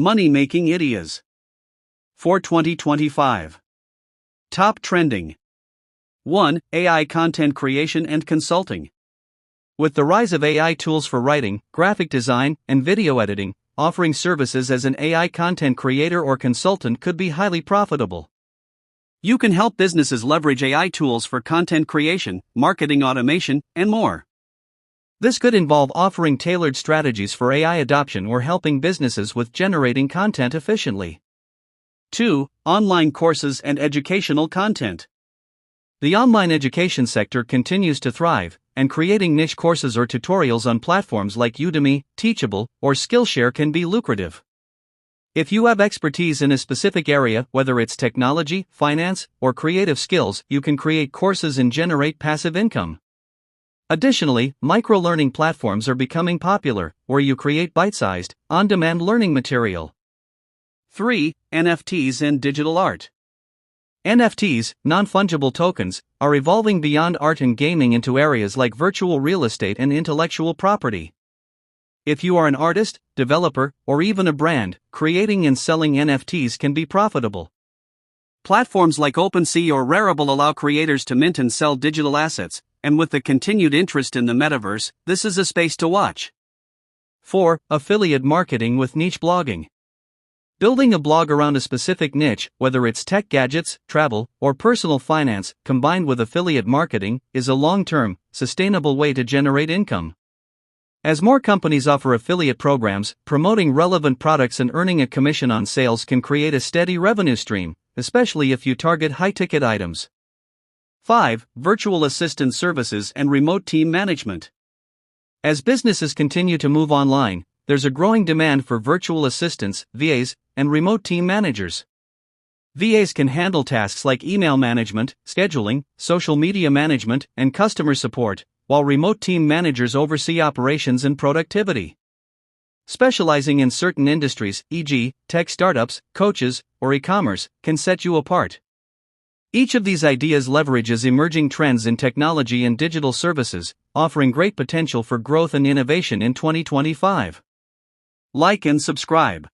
Money-making idias. For 2025. Top trending. 1. AI content creation and consulting. With the rise of AI tools for writing, graphic design, and video editing, offering services as an AI content creator or consultant could be highly profitable. You can help businesses leverage AI tools for content creation, marketing automation, and more. This could involve offering tailored strategies for AI adoption or helping businesses with generating content efficiently. 2. Online courses and educational content. The online education sector continues to thrive, and creating niche courses or tutorials on platforms like Udemy, Teachable, or Skillshare can be lucrative. If you have expertise in a specific area, whether it's technology, finance, or creative skills, you can create courses and generate passive income. Additionally, micro-learning platforms are becoming popular, where you create bite-sized, on-demand learning material. 3. NFTs and digital art. NFTs, non-fungible tokens, are evolving beyond art and gaming into areas like virtual real estate and intellectual property. If you are an artist, developer, or even a brand, creating and selling NFTs can be profitable. Platforms like OpenSea or Rarible allow creators to mint and sell digital assets, and with the continued interest in the metaverse, this is a space to watch. 4. Affiliate marketing with niche blogging. Building a blog around a specific niche, whether it's tech gadgets, travel, or personal finance, combined with affiliate marketing, is a long-term, sustainable way to generate income. As more companies offer affiliate programs, promoting relevant products and earning a commission on sales can create a steady revenue stream, especially if you target high-ticket items. 5. Virtual assistant services and remote team management. As businesses continue to move online, there's a growing demand for virtual assistants, VAs, and remote team managers. VAs can handle tasks like email management, scheduling, social media management, and customer support, while remote team managers oversee operations and productivity. Specializing in certain industries, e.g., tech startups, coaches, or e-commerce, can set you apart. Each of these ideas leverages emerging trends in technology and digital services, offering great potential for growth and innovation in 2025. Like and subscribe.